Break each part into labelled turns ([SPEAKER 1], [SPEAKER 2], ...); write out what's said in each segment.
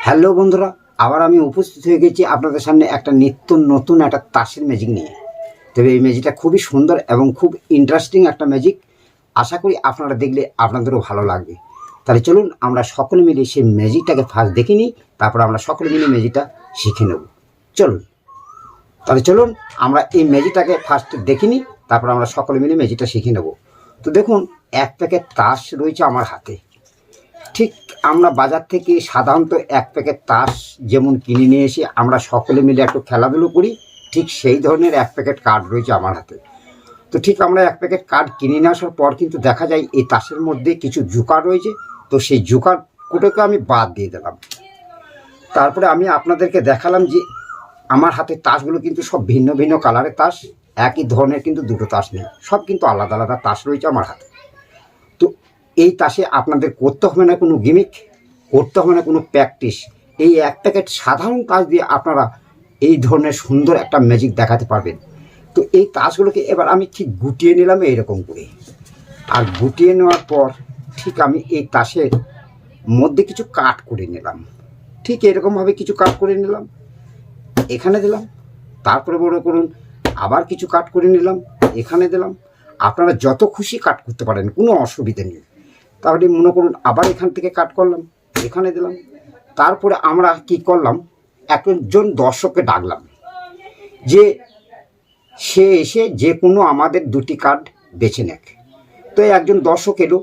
[SPEAKER 1] Hello বন্ধুরা, আবার আমি উপস্থিত হয়ে গেছি আপনাদের সামনে একটা নিত্য নতুন একটা তাসের ম্যাজিক নিয়ে। তবে এই ম্যাজিকটা খুবই সুন্দর এবং খুব ইন্টারেস্টিং একটা ম্যাজিক। আশা করি আপনারা দেখলে আপনাদেরও ভালো লাগবে। তাহলে চলুন আমরা সকলে মিলে সেই ম্যাজিকটাকে ফার্স্ট দেখে নিই, তারপর আমরা সকলে মিলে ম্যাজিকটা শিখে নেব। চলুন তাহলে চলুন আমরা এই ম্যাজিকটাকে ফার্স্ট দেখে নিই, তারপর আমরা সকলে মিলে ম্যাজিকটা শিখে নেব। তো দেখুন, এক প্যাকেট তাস রয়েছে আমার হাতে। ঠিক আমরা বাজার থেকে সাধারণত এক প্যাকেট তাস যেমন কিনে নিয়ে এসে আমরা সকলে মিলে একটু খেলাধুলো করি, ঠিক সেই ধরনের এক প্যাকেট কার্ড রয়েছে আমার হাতে। তো ঠিক আমরা এক প্যাকেট কার্ড কিনে নিয়ে আসার পর কিন্তু দেখা যায় এই তাসের মধ্যে কিছু জোকার রয়েছে। তো সেই জোকার কোটোকে আমি বাদ দিয়ে দিলাম। তারপরে আমি আপনাদেরকে দেখালাম যে আমার হাতে তাসগুলো কিন্তু সব ভিন্ন ভিন্ন কালারের তাস, একই ধরনের কিন্তু দুটো তাস নেই, সব কিন্তু আলাদা আলাদা তাস রয়েছে আমার হাতে। তো এই তাসে আপনাদের করতে হবে না কোনো গিমিক, করতে হবে না কোনো প্র্যাকটিস। এই এক প্যাকেট সাধারণ তাস দিয়ে আপনারা এই ধরনের সুন্দর একটা ম্যাজিক দেখাতে পারবেন। তো এই তাসগুলোকে এবার আমি ঠিক গুটিয়ে নিলাম এইরকম করে। আর গুটিয়ে নেওয়ার পর ঠিক আমি এই তাসের মধ্যে কিছু কাট করে নিলাম, ঠিক এরকমভাবে কিছু কাট করে নিলাম, এখানে দিলাম। তারপরে মনে করুন আবার কিছু কাট করে নিলাম, এখানে দিলাম। আপনারা যত খুশি কাট করতে পারেন, কোনো অসুবিধা নেই। তাহলে মনে করুন আবার এখান থেকে কাট করলাম, এখানে দিলাম। তারপরে আমরা কি করলাম, একজন দর্শককে ডাকলাম যে সে এসে যে কোনো আমাদের দুটি কার্ড বেছে নেক। তো একজন দর্শক এলো।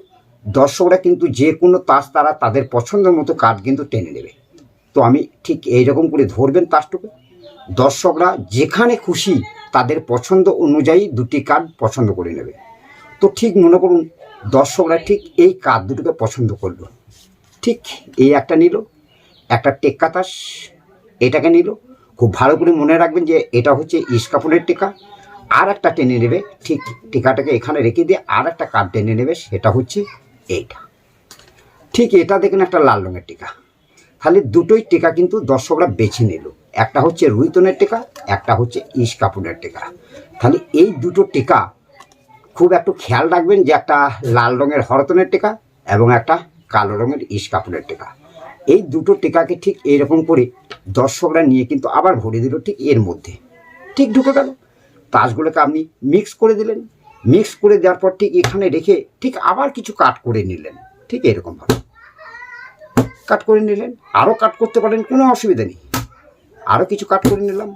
[SPEAKER 1] দর্শকরা কিন্তু যে কোনো তাস তারা তাদের পছন্দের মতো কার্ড কিন্তু টেনে নেবে। তো আমি ঠিক এইরকম করে ধরবেন তাসটুকু, দর্শকরা যেখানে খুশি তাদের পছন্দ অনুযায়ী দুটি কার্ড পছন্দ করে নেবে। তো ঠিক মনে করুন দর্শকরা ঠিক এই কার্ড দুটোকে পছন্দ করলো। ঠিক এই একটা নিল, একটা টেক্কা তাস এটাকে নিল। খুব ভালো করে মনে রাখবেন যে এটা হচ্ছে ইস্কাপুরের টেকা। আর একটা টেনে নেবে, ঠিক টেকাটাকে এখানে রেখে দিয়ে আর একটা কার্ড টেনে নেবে, সেটা হচ্ছে এইটা। ঠিক এটা দেখেন একটা লাল রঙের টেকা। তাহলে দুটোই টেকা কিন্তু দর্শকরা বেছে নিল, একটা হচ্ছে রুইতনের টেকা, একটা হচ্ছে ইস্কাপুরের টেকা। তাহলে এই দুটো টেকা খুব একটু খেয়াল রাখবেন যে একটা লাল রঙের হরতনের টেকা এবং একটা কালো রঙের ইস্কাপুরের টেকা। এই দুটো টেকাকে ঠিক এইরকম করে দর্শকরা নিয়ে কিন্তু আবার ভরে দিল ঠিক এর মধ্যে, ঠিক ঢুকে গেল। তাসগুলোকে আপনি মিক্স করে দিলেন, মিক্স করে দেওয়ার পর ঠিক এখানে রেখে ঠিক আবার কিছু কাট করে নিলেন, ঠিক এরকমভাবে কাট করে নিলেন। আরও কাট করতে পারেন, কোনো অসুবিধা নেই। আরও কিছু কাট করে নিলাম,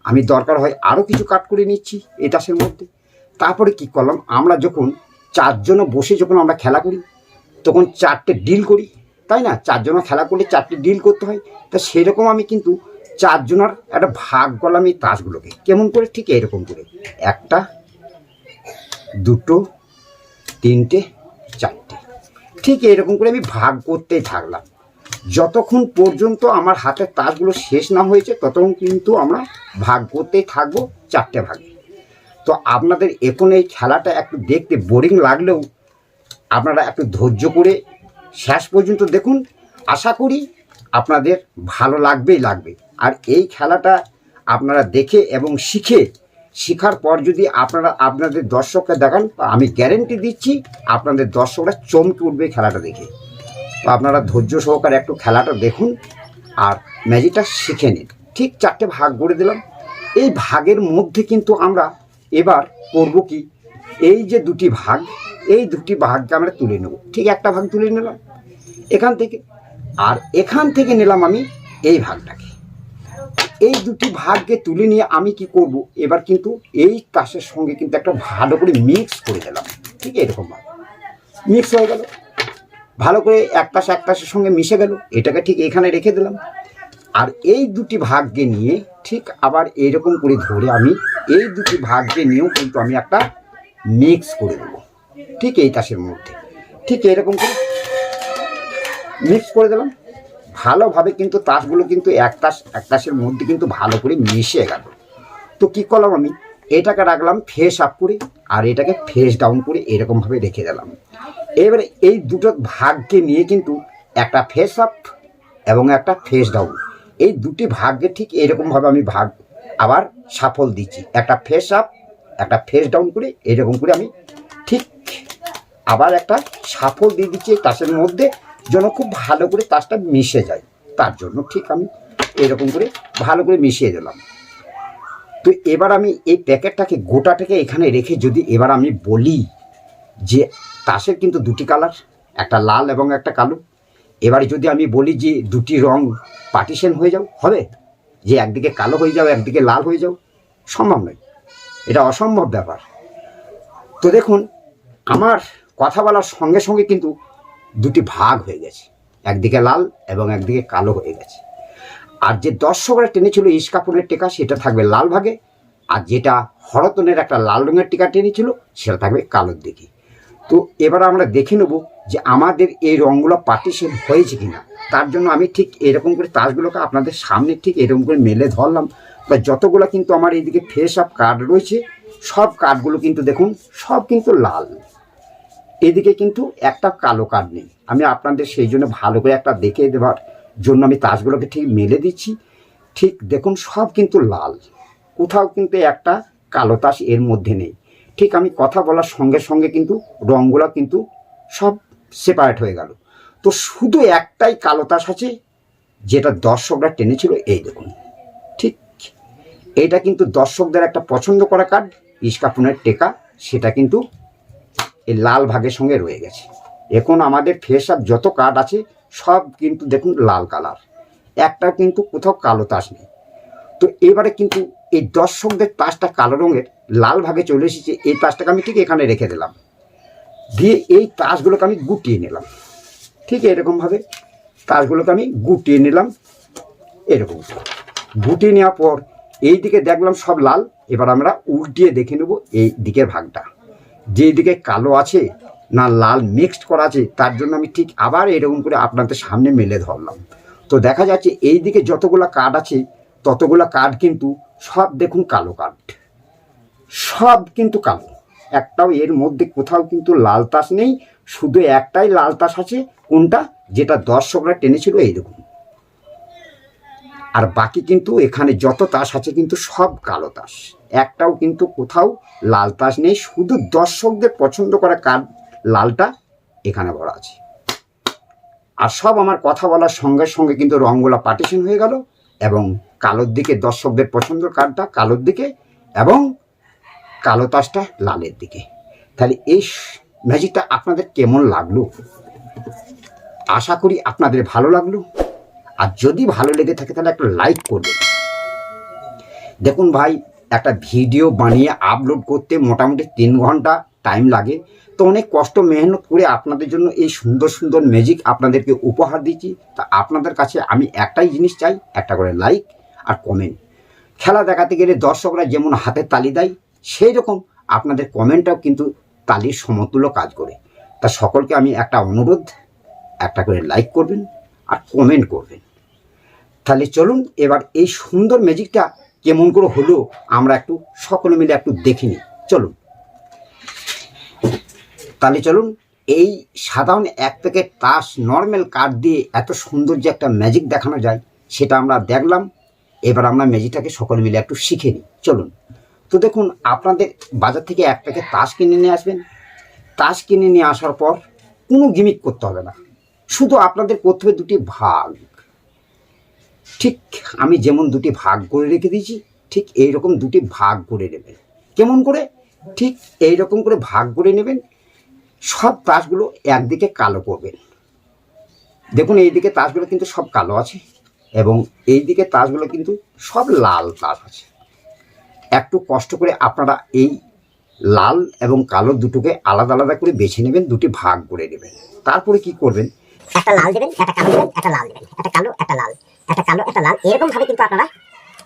[SPEAKER 1] আমি দরকার হয় আরও কিছু কাট করে নিচ্ছি এই তাসের মধ্যে। তারপরে কি করলাম, আমরা যখন চারজনে বসে যখন আমরা খেলা করি তখন চারটে ডিল করি, তাই না? চারজনে খেলা করলে চারটে ডিল করতে হয়। তা সেরকম আমি কিন্তু চারজনের একটা ভাগ করলাম এই তাসগুলোকে। কেমন করে, ঠিক এরকম করে একটা, দুটো, তিনটে, চারটে, ঠিক এরকম করে আমি ভাগ করতেই থাকলাম। যতক্ষণ পর্যন্ত আমার হাতের তাসগুলো শেষ না হয়েছে ততক্ষণ কিন্তু আমরা ভাগ করতেই থাকবো চারটে ভাগে। তো আপনাদের এখন এই খেলাটা একটু দেখতে বোরিং লাগলেও আপনারা একটু ধৈর্য করে শেষ পর্যন্ত দেখুন, আশা করি আপনাদের ভালো লাগবেই লাগবে। আর এই খেলাটা আপনারা দেখে এবং শেখার পর যদি আপনারা আপনাদের দর্শককে দেখান, আমি গ্যারেন্টি দিচ্ছি আপনাদের দর্শকরা চমকে উঠবে খেলাটা দেখে। তো আপনারা ধৈর্য সহকারে একটু খেলাটা দেখুন আর ম্যাজিকটা শিখে নিন। ঠিক চারটে ভাগ করে দিলাম। এই ভাগের মধ্যে কিন্তু আমরা এবার করব কি, এই যে দুটি ভাগ, এই দুটি ভাগকে আমরা তুলে নেব। ঠিক একটা ভাগ তুলে নিলাম এখান থেকে, আর এখান থেকে নিলাম আমি এই ভাগটাকে। এই দুটি ভাগকে তুলে নিয়ে আমি কি করব, এবার কিন্তু এই তাসের সঙ্গে কিন্তু একটা ভালো করে মিক্স করে দিলাম। ঠিক এরকমভাবে মিক্স হয়ে গেল, ভালো করে এক তাসের সঙ্গে মিশে গেল। এটাকে ঠিক এখানে রেখে দিলাম। আর এই দুটি ভাগকে নিয়ে ঠিক আবার এইরকম করে ধরে আমি এই দুটি ভাগকে নিয়েও কিন্তু আমি একটা মিক্স করে দেবো ঠিক এই তাসের মধ্যে। ঠিক এরকম করে মিক্স করে দিলাম ভালোভাবে। কিন্তু তাসগুলো কিন্তু এক তাসের মধ্যে কিন্তু ভালো করে মিশে গেল। তো কী করলাম, আমি এটাকে রাখলাম ফেস আপ করে আর এটাকে ফেস ডাউন করে এরকমভাবে রেখে দিলাম। এবারে এই দুটো ভাগকে নিয়ে কিন্তু একটা ফেস আপ এবং একটা ফেস ডাউন, এই দুটি ভাগকে ঠিক এরকমভাবে আমি ভাগ আবার সাফল দিচ্ছি, একটা ফেস আপ একটা ফেস ডাউন করে এরকম করে আমি ঠিক আবার একটা সাফল দিয়ে দিচ্ছি তাসের মধ্যে, যেন খুব ভালো করে তাসটা মিশে যায়। তার জন্য ঠিক আমি এরকম করে ভালো করে মিশিয়ে দিলাম। তো এবার আমি এই প্যাকেটটাকে গোটাটাকে এখানে রেখে যদি এবার আমি বলি যে তাসের কিন্তু দুটি কালার, একটা লাল এবং একটা কালো। এবারে যদি আমি বলি যে দুটি রং পার্টিশন হয়ে যাও, হবে? যে একদিকে কালো হয়ে যাও একদিকে লাল হয়ে যাও, সম্ভব নয়, এটা অসম্ভব ব্যাপার। তো দেখুন আমার কথা বলার সঙ্গে সঙ্গে কিন্তু দুটি ভাগ হয়ে গেছে, একদিকে লাল এবং একদিকে কালো হয়ে গেছে। আর যে দর্শকরা টেনেছিল ইস্কাপনের টিকা সেটা থাকবে লাল ভাগে, আর যেটা হরতনের একটা লাল রঙের টিকা টেনেছিল সেটা থাকবে কালোর দিকে। তো এবার আমরা দেখে নেব যে আমাদের এই রঙগুলো পার্টিশন হয়েছে কিনা। তার জন্য আমি ঠিক এরকম করে তাসগুলোকে আপনাদের সামনে ঠিক এরকম করে মেলে ধরলাম। বা যতগুলো কিন্তু আমার এইদিকে ফেস আপ কার্ড রয়েছে সব কার্ডগুলো কিন্তু দেখুন সব কিন্তু লাল, এদিকে কিন্তু একটা কালো কার্ড নেই। আমি আপনাদের সেই জন্য ভালো করে একটা দেখে দেওয়ার জন্য আমি তাসগুলোকে ঠিক মেলে দিচ্ছি। ঠিক দেখুন সব কিন্তু লাল, কোথাও কিন্তু একটা কালো তাস এর মধ্যে নেই। ঠিক আমি কথা বলার সঙ্গে সঙ্গে কিন্তু রঙগুলো কিন্তু সব সেপারেট হয়ে গেল। তো শুধু একটাই কালো তাস আছে যেটা দর্শকরা টেনেছিল, এই দেখুন। ঠিক এটা কিন্তু দর্শকদের একটা পছন্দ করা কার্ড ইস্কাপনের টেকা, সেটা কিন্তু এই লাল ভাগের সঙ্গে রয়ে গেছে। এখন আমাদের ফেস আপ যত কার্ড আছে সব কিন্তু দেখুন লাল কালার, একটা কিন্তু কোথাও কালো তাস নেই। তো এবারে কিন্তু এই দর্শকদের তাসটা কালো রঙের লাল ভাগে চলে এসেছে। এই তাসটাকে আমি ঠিক এখানে রেখে দিলাম, দিয়ে এই তাসগুলোকে আমি গুটিয়ে নিলাম। ঠিক এরকমভাবে তাসগুলোকে আমি গুটিয়ে নিলাম, এরকম গুটিয়ে নেওয়ার পর এই দিকে দেখলাম সব লাল। এবার আমরা উল্টিয়ে দেখে নেব এই দিকের ভাগটা, যেই দিকে কালো আছে না লাল মিক্সড করা আছে, তার জন্য আমি ঠিক আবার এরকম করে আপনাদের সামনে মেলে ধরলাম। তো দেখা যাচ্ছে এই দিকে যতগুলো কার্ড আছে ততগুলো কার্ড কিন্তু সব দেখুন কালো কার্ড, সব কিন্তু কালো, একটাও এর মধ্যে কোথাও কিন্তু লাল তাস নেই। শুধু একটাই লাল তাস আছে, কোনটা? যেটা দর্শকরা টেনেছিল, এই দেখুন। আর বাকি কিন্তু এখানে যত তাস আছে কিন্তু সব কালো তাস, একটাও কিন্তু কোথাও লাল তাস নেই। শুধু দর্শকদের পছন্দ করা কার্ড লালটা এখানে ভরা আছে। আর সব আমার কথা বলার সঙ্গে সঙ্গে কিন্তু রঙগুলো পার্টিশন হয়ে গেল, এবং কালোর দিকে দর্শকদের পছন্দের কার্ডটা কালোর দিকে এবং কালো তাসটা লালের দিকে। তাহলে এই ম্যাজিকটা আপনাদের কেমন লাগলো? আশা করি আপনাদের ভালো লাগলো। আর যদি ভালো লেগে থাকে তাহলে একটা লাইক করবেন। দেখুন ভাই, একটা ভিডিও বানিয়ে আপলোড করতে মোটামুটি 3 ঘন্টা টাইম লাগে। তো অনেক কষ্ট মেহনত করে আপনাদের জন্য এই সুন্দর সুন্দর ম্যাজিক আপনাদেরকে উপহার দিচ্ছি। তা আপনাদের কাছে আমি একটাই জিনিস চাই, একটা করে লাইক আর কমেন্ট। খেলা দেখাতে গেলে দর্শকরা যেমন হাতে তালি দেয়, সেই রকম আপনাদের কমেন্টটাও কিন্তু তালির সমতুল্য কাজ করে। তা সকলকে আমি একটা অনুরোধ, একটা করে লাইক করবেন আর কমেন্ট করবেন। তাহলে চলুন এবার এই সুন্দর ম্যাজিকটা কেমন করে হলো আমরা একটু সকলে মিলে একটু দেখে নিই। চলুন তাহলে চলুন, এই সাধারণ এক প্যাকেট তাস নর্মাল কার্ড দিয়ে এত সুন্দর যে একটা ম্যাজিক দেখানো যায় সেটা আমরা দেখলাম। এবার আমরা ম্যাজিকটাকে সকলে মিলে একটু শিখে নিই। চলুন। তো দেখুন, আপনাদের বাজার থেকে এক প্যাকেট তাস কিনে নিয়ে আসবেন। তাস কিনে নিয়ে আসার পর কোনো গিমিক করতে হবে না, শুধু আপনাদের করতে হবে দুটি ভাগ। ঠিক আমি যেমন দুটি ভাগ করে রেখে দিয়েছি ঠিক এইরকম দুটি ভাগ করে নেবেন। কেমন করে? ঠিক এইরকম করে ভাগ করে নেবেন। সব তাসগুলো একদিকে কালো করবেন। দেখুন এইদিকে তাসগুলো কিন্তু সব কালো আছে এবং এই দিকে তাসগুলো কিন্তু সব লাল তাস আছে। একটু কষ্ট করে আপনারা এই লাল এবং কালো দুটোকে আলাদা আলাদা করে বেছে নেবেন, দুটি ভাগ করে নেবেন। তারপরে কি করবেন?
[SPEAKER 2] একটা লাল দেবেন, একটা কালো দেবেন, একটা লাল দেবেন, একটা কালো, একটা লাল, একটা কালো, একটা লাল, এরকম ভাবে কিন্তু আপনারা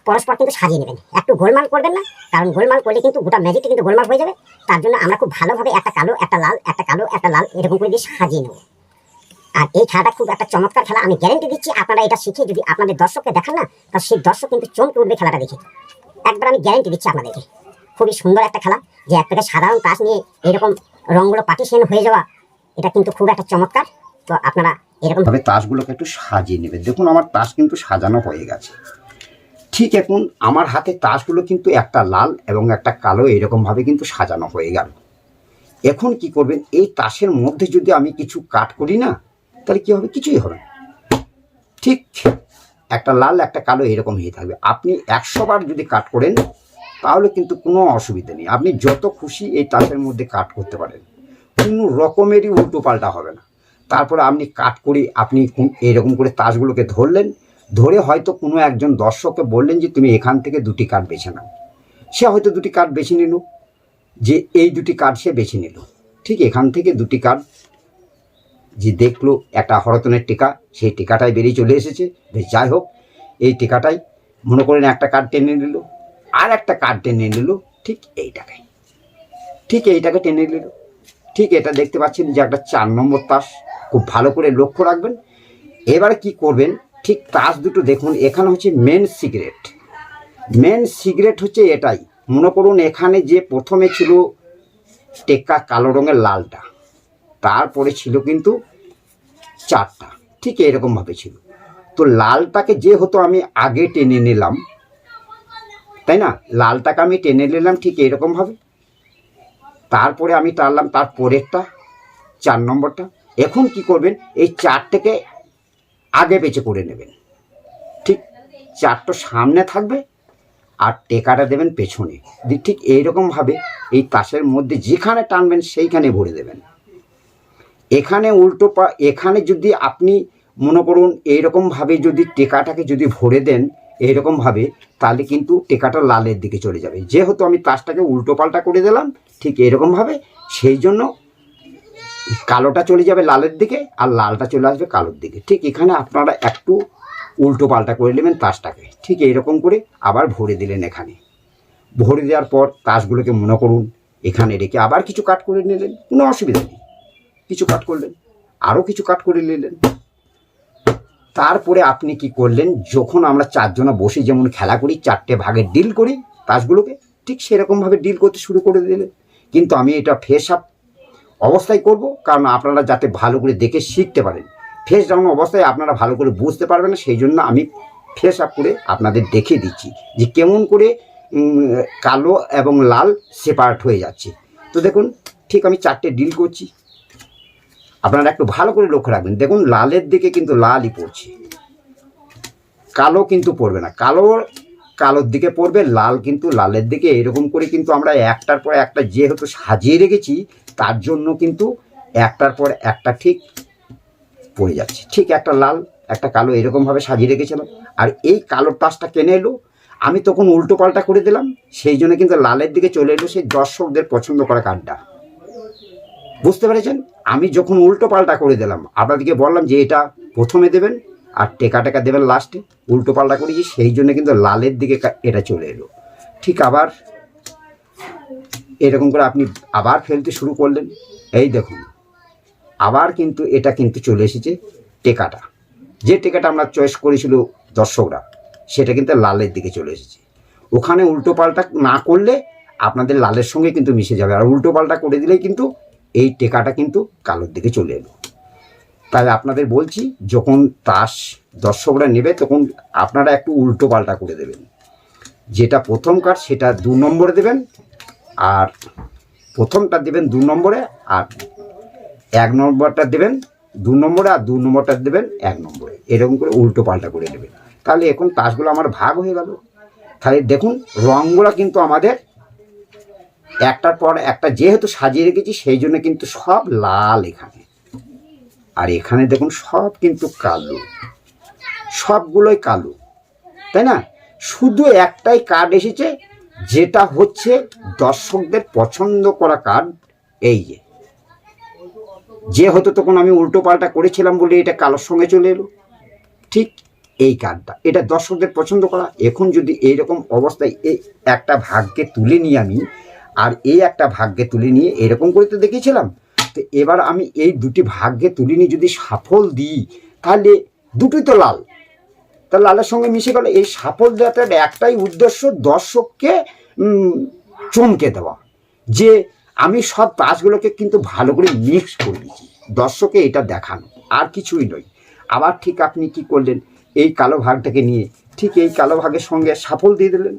[SPEAKER 2] পরস্পর কিন্তু সাজিয়ে নেবেন। একটু গোলমাল করবেন না, কারণ গোলমাল করলে কিন্তু গোটা ম্যাজিকটা কিন্তু গোলমাল হয়ে যাবে। তার জন্য আমরা খুব ভালোভাবে একটা কালো, একটা লাল, একটা কালো, একটা লাল এরকম করে দিয়ে সাজিয়ে নেব। আর এই খেলাটা খুব একটা চমৎকার খেলা, আমি গ্যারেন্টি দিচ্ছি। আপনারা এটা শিখে যদি আপনাদের দর্শককে দেখান না, তাহলে সেই দর্শক কিন্তু চমকে উঠবে খেলাটা দেখে। একবার আমি গ্যারেন্টি দিচ্ছি আপনাদেরকে। খুবই সুন্দর একটা খেলা, যে এক প্যাকেট সাধারণ তাস নিয়ে এরকম রঙগুলো পার্টিশন হয়ে যাওয়া, এটা কিন্তু খুব একটা চমৎকার। তো আপনারা এরকম
[SPEAKER 1] ভাবে তাসগুলোকে একটু সাজিয়ে নেবেন। দেখুন আমার তাস কিন্তু সাজানো হয়ে গেছে। ঠিক এখন আমার হাতে তাসগুলো কিন্তু একটা লাল এবং একটা কালো এরকমভাবে কিন্তু সাজানো হয়ে গেল। এখন কি করবেন? এই তাসের মধ্যে যদি আমি কিছু কাট করি না, তাহলে কি হবে? কিছুই হবে না। ঠিক একটা লাল একটা কালো এরকম হয়ে থাকবে। আপনি 100 বার যদি কাট করেন তাহলে কিন্তু কোনো অসুবিধা নেই, আপনি যত খুশি এই তাসের মধ্যে কাট করতে পারেন, কোনো রকমেরই উল্টো পাল্টা হবে না। তারপরে আপনি কাট করে আপনি এরকম করে তাসগুলোকে ধরলেন, ধরে হয়তো কোনো একজন দর্শককে বললেন যে তুমি এখান থেকে 2টি কার্ড বেছে নাও, সে হয়তো 2টি কার্ড বেছে নিল, যে এই 2টি কার্ড সে বেছে নিল। ঠিক এখান থেকে 2টি কার্ড যে দেখলো একটা হরতনের টিকা, সেই টিকাটাই বেরিয়ে চলে এসেছে। বেশ, যাই হোক, এই টিকাটাই মনে করেন একটা কার্ড টেনে নিল, আর একটা কার্ড টেনে নিল ঠিক এইটাকে টেনে নিল। ঠিক এটা দেখতে পাচ্ছেন যে একটা 4 নম্বর তাস, খুব ভালো করে লক্ষ্য রাখবেন। এবারে কি করবেন, ঠিক তাস দুটো দেখুন, এখানে হচ্ছে মেন সিগারেট হচ্ছে এটাই। মনে করুন এখানে যে প্রথমে ছিল টেক্কা কালো রঙের লালটা, তারপরে ছিল কিন্তু 4টা, ঠিক এরকমভাবে ছিল। তো লালটাকে যেহেতু আমি আগে টেনে নিলাম, তাই না, লালটাকে আমি টেনে নিলাম ঠিক এরকমভাবে, তারপরে আমি টানলাম তার পরেরটা 4 নম্বরটা। এখন কি করবেন, এই 4টাকে আগে পেছে করে নেবেন, ঠিক 4টা সামনে থাকবে আর টেকাটা দেবেন পেছনে, ঠিক এইরকমভাবে এই তাসের মধ্যে যেখানে টানবেন সেইখানে ভরে দেবেন। এখানে উল্টো এখানে যদি আপনি মনে করুন এইরকমভাবে যদি টেকাটাকে যদি ভরে দেন এইরকমভাবে, তাহলে কিন্তু টেকাটা লালের দিকে চলে যাবে। যেহেতু আমি তাসটাকে উল্টো পাল্টা করে দিলাম ঠিক এরকমভাবে, সেই জন্য কালোটা চলে যাবে লালের দিকে আর লালটা চলে আসবে কালোর দিকে। ঠিক এখানে আপনারা একটু উল্টো পাল্টা করে নেবেন তাসটাকে, ঠিক এইরকম করে আবার ভরে দিলেন। এখানে ভরে দেওয়ার পর তাসগুলোকে মনে করুন এখানে রেখে আবার কিছু কাট করে নিলেন, কোনো অসুবিধা নেই, কিছু কাট করলেন, আরও কিছু কাট করে নিলেন। তারপরে আপনি কি করলেন, যখন আমরা 4 জনা বসে যেমন খেলা করি, 4টে ভাগে ডিল করি তাসগুলোকে, ঠিক সেরকমভাবে ডিল করতে শুরু করে দিলেন। কিন্তু আমি এটা ফেস আপ অবস্থায় করব, কারণ আপনারা যাতে ভালো করে দেখে শিখতে পারেন। ফেস ডাউন অবস্থায় আপনারা ভালো করে বুঝতে পারবেন না, সেই জন্য আমি ফেস আপ করে আপনাদের দেখিয়ে দিচ্ছি যে কেমন করে কালো এবং লাল সেপারেট হয়ে যাচ্ছে। তো দেখুন, ঠিক আমি 4টে ডিল করছি, আপনারা একটু ভালো করে লক্ষ্য রাখবেন। দেখুন লালের দিকে কিন্তু লালই পড়ছে, কালো কিন্তু পড়বে না, কালোর দিকে পড়বে, লাল কিন্তু লালের দিকে। এরকম করে কিন্তু আমরা একটার পর একটা যেহেতু সাজিয়ে রেখেছি, তার জন্য কিন্তু একটার পর একটা ঠিক পড়ে যাচ্ছে। ঠিক একটা লাল একটা কালো এরকমভাবে সাজিয়ে রেখেছিলাম, আর এই কালোর তাসটা কেনে এলো, আমি তখন উল্টো পাল্টা করে দিলাম, সেই জন্য কিন্তু লালের দিকে চলে এলো সেই দর্শকদের পছন্দ করা কার্ডটা। বুঝতে পেরেছেন? আমি যখন উল্টো পাল্টা করে দিলাম, আপনাদেরকে বললাম যে এটা প্রথমে দেবেন আর টেকা দেবেন লাস্টে, উল্টো পাল্টা করেছি, সেই জন্য কিন্তু লালের দিকে এটা চলে এলো। ঠিক আবার এরকম করে আপনি আবার ফেলতে শুরু করলেন, এই দেখুন আবার কিন্তু এটা কিন্তু চলে এসেছে টেকাটা, যে টেকাটা আমরা চয়েস করেছিল দর্শকরা, সেটা কিন্তু লালের দিকে চলে এসেছে। ওখানে উল্টো পাল্টা না করলে আপনাদের লালের সঙ্গে কিন্তু মিশে যাবে, আর উল্টো পাল্টা করে দিলেই কিন্তু এই টেকাটা কিন্তু কালোর দিকে চলে এলো। তাই আপনাদের বলছি, যখন তাস দর্শকরা নেবে তখন আপনারা একটু উল্টো পাল্টা করে দেবেন। যেটা প্রথম কার্ড সেটা 2 নম্বরে দেবেন, আর প্রথমটা দেবেন 2 নম্বরে, আর 1 নম্বরটা দেবেন 2 নম্বরে, আর 2 নম্বরটা দেবেন 1 নম্বরে, এরকম করে উল্টো পাল্টা করে দেবেন। তাহলে এখন তাসগুলো আমার ভাগ হয়ে গেল। তাহলে দেখুন রঙগুলো কিন্তু আমাদের একটার পর একটা যেহেতু সাজিয়ে রেখেছি, সেই জন্য কিন্তু সব লাল এখানে, আর এখানে দেখুন সব কিন্তু কালো, সবগুলোই কালো, তাই না? শুধু একটাই কার্ড এসেছে যেটা হচ্ছে দর্শকদের পছন্দ করা কার্ড, এই যে হয়তো তখন আমি উল্টো পাল্টা করেছিলাম বলে এটা কালোর সঙ্গে চলে এলো। ঠিক এই কার্ডটা, এটা দর্শকদের পছন্দ করা। এখন যদি এইরকম অবস্থায় এই একটা ভাগ্যে তুলে নিই আমি, আর এই একটা ভাগ্যে তুলে নিয়ে এরকম করে তো দেখিয়েছিলাম, তো এবার আমি এই 2টি ভাগ্যে তুলে নিয়ে যদি সাফল দিই, তাহলে দুটোই তো লাল, তা লালের সঙ্গে মিশে গেল। এই সাফল দেওয়াটার একটাই উদ্দেশ্য, দর্শককে চমকে দেওয়া, যে আমি সব তাসগুলোকে কিন্তু ভালো করে মিক্স করে দিয়েছি, দর্শককে এটা দেখানো, আর কিছুই নয়। আবার ঠিক আপনি কি করলেন, এই কালো ভাগটাকে নিয়ে ঠিক এই কালো ভাগের সঙ্গে সাফল দিয়ে দিলেন।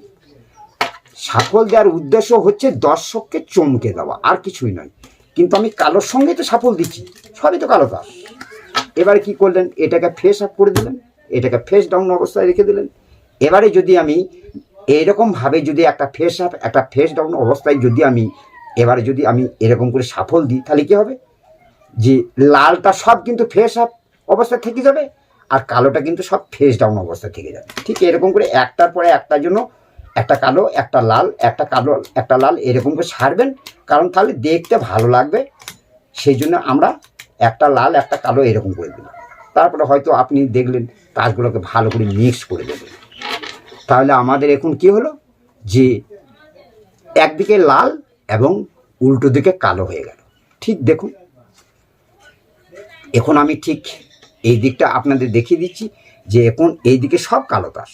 [SPEAKER 1] সাফল দেওয়ার উদ্দেশ্য হচ্ছে দর্শককে চমকে দেওয়া, আর কিছুই নয়। কিন্তু আমি কালোর সঙ্গে তো সাফল দিচ্ছি, সবই তো কালো তাস। এবারে কি করলেন, এটাকে ফেস আপ করে দিলেন, এটাকে ফেস ডাউন অবস্থায় রেখে দিলেন। এবারে যদি আমি এইরকমভাবে যদি একটা ফেস আপ একটা ফেস ডাউন অবস্থায় যদি আমি এবারে যদি আমি এরকম করে সাফল দিই, তাহলে কী হবে যে লালটা সব কিন্তু ফেস আপ অবস্থায় থেকে যাবে, আর কালোটা কিন্তু সব ফেস ডাউন অবস্থায় থেকে যাবে। ঠিক এরকম করে একটার পরে একটার জন্য একটা কালো একটা লাল একটা কালো একটা লাল এরকম করে ছাড়বেন, কারণ তাহলে দেখতে ভালো লাগবে। সেই জন্য আমরা একটা লাল একটা কালো এরকম করে দিলাম। তারপরে হয়তো আপনি দেখলেন তাসগুলোকে ভালো করে মিক্স করে দেবেন। তাহলে আমাদের এখন কি হলো যে একদিকে লাল এবং উল্টো দিকে কালো হয়ে গেল। ঠিক দেখুন, এখন আমি ঠিক এই দিকটা আপনাদের দেখিয়ে দিচ্ছি যে এখন এই দিকে সব কালো তাস।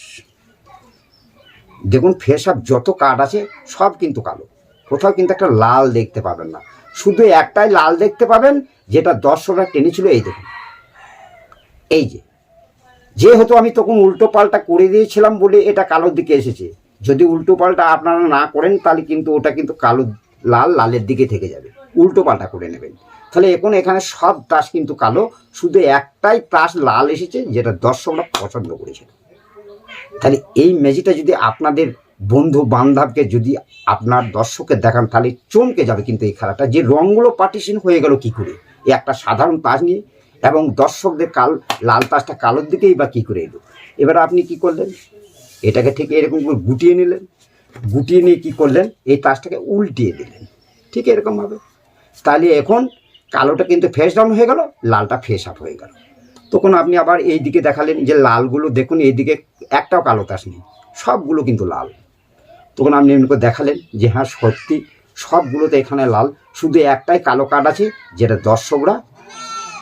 [SPEAKER 1] দেখুন ফেস আপ যত কার্ড আছে সব কিন্তু কালো, কোথাও কিন্তু একটা লাল দেখতে পাবেন না। শুধু একটাই লাল দেখতে পাবেন, যেটা দর্শকরা টেনেছিল। এই দেখুন, এই যেহেতু আমি তখন উল্টো পাল্টা করে দিয়েছিলাম বলে এটা কালোর দিকে এসেছে। যদি উল্টো পাল্টা আপনারা না করেন তাহলে কিন্তু ওটা কিন্তু কালো লালের দিকে থেকে যাবে। উল্টো পাল্টা করে নেবেন, তাহলে এখন এখানে সব তাস কিন্তু কালো, শুধু একটাই তাস লাল এসেছে যেটা দর্শকরা পছন্দ করেছিল। তাহলে এই ম্যাজিকটা যদি আপনাদের বন্ধু বান্ধবকে যদি আপনার দর্শককে দেখান তাহলে চমকে যাবে। কিন্তু এই খেলাটা যে রঙগুলো পার্টিশন হয়ে গেল কী করে, এই একটা সাধারণ তাস নিয়ে, এবং দর্শকদের লাল তাসটা কালোর দিকেই বা কী করে এলো। এবার আপনি কি করলেন, এটাকে ঠিক এরকম করে গুটিয়ে নিলেন, গুটিয়ে নিয়ে কী করলেন, এই তাসটাকে উল্টিয়ে দিলেন ঠিক এরকমভাবে। তাহলে এখন কালোটা কিন্তু ফেস ডাউন হয়ে গেল, লালটা ফেস আপ হয়ে গেল। তখন আপনি আবার এই দিকে দেখালেন যে লালগুলো দেখুন এই দিকে একটাও কালো তাস নেই, সবগুলো কিন্তু লাল। তখন আপনি এমনি করে দেখালেন যে হ্যাঁ সত্যি সবগুলোতে এখানে লাল, শুধু একটাই কালো কার্ড আছে যেটা দর্শকরা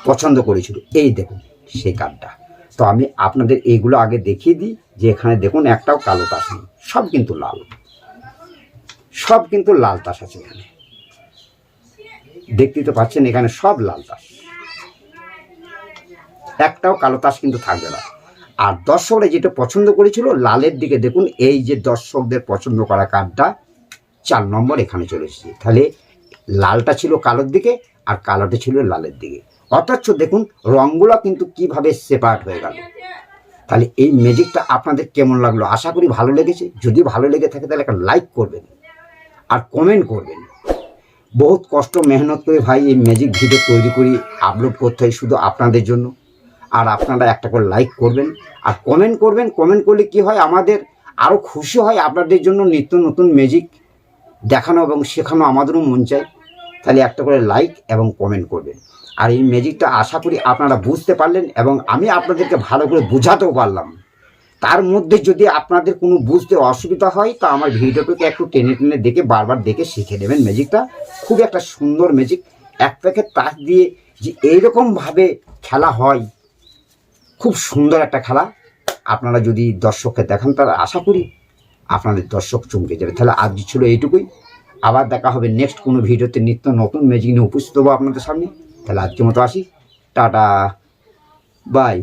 [SPEAKER 1] পছন্দ করেছিল। এই দেখুন সেই কার্ডটা। তো আমি আপনাদের এইগুলো আগে দেখিয়ে দিই যে এখানে দেখুন একটাও কালো তাস নেই, সব কিন্তু লাল, সব কিন্তু লাল তাস আছে এখানে। দেখতেই তো পাচ্ছেন এখানে সব লাল তাস, একটাও কালো তাস কিন্তু থাকবে না। আর দর্শকরা যেটা পছন্দ করেছিল লালের দিকে দেখুন, এই যে দর্শকদের পছন্দ করা কার্ডটা 4 নম্বর এখানে চলে এসেছে। তাহলে লালটা ছিল কালোর দিকে আর কালোটা ছিল লালের দিকে, অথচ দেখুন রঙগুলো কিন্তু কিভাবে সেপারেট হয়ে গেল। তাহলে এই ম্যাজিকটা আপনাদের কেমন লাগলো, আশা করি ভালো লেগেছে। যদি ভালো লেগে থাকে তাহলে একটা লাইক করবেন আর কমেন্ট করবেন। বহুত কষ্ট মেহনত করে ভাই এই ম্যাজিক ভিডিও তৈরি করি, আপলোড করতে হয় শুধু আপনাদের জন্য। আর আপনারা একটা করে লাইক করবেন আর কমেন্ট করবেন। কমেন্ট করলে কি হয়, আমাদের আরও খুশি হয়, আপনাদের জন্য নিত্য নতুন ম্যাজিক দেখানো এবং শেখানো আমাদেরও মন চায়। তাহলে একটা করে লাইক এবং কমেন্ট করবেন। আর এই ম্যাজিকটা আশা করি আপনারা বুঝতে পারলেন এবং আমি আপনাদেরকে ভালো করে বোঝাতেও পারলাম। তার মধ্যে যদি আপনাদের কোনো বুঝতে অসুবিধা হয় তা আমার ভিডিওটাকে একটু টেনে টেনে দেখে বারবার দেখে শিখে নেবেন। ম্যাজিকটা খুব একটা সুন্দর ম্যাজিক, এক প্যাকেট তাস দিয়ে যে এইরকমভাবে খেলা হয়, খুব সুন্দর একটা খেলা। আপনারা যদি দর্শককে দেখান তাহলে আশা করি আপনাদের দর্শক চমকে যাবে। তাহলে আজ ছিল এইটুকুই, আবার দেখা হবে নেক্সট কোনো ভিডিওতে নিত্য নতুন ম্যাজিক নিয়ে উপস্থিত হবো আপনাদের সামনে। তাহলে আজকের মতো আসি, টাটা, বাই।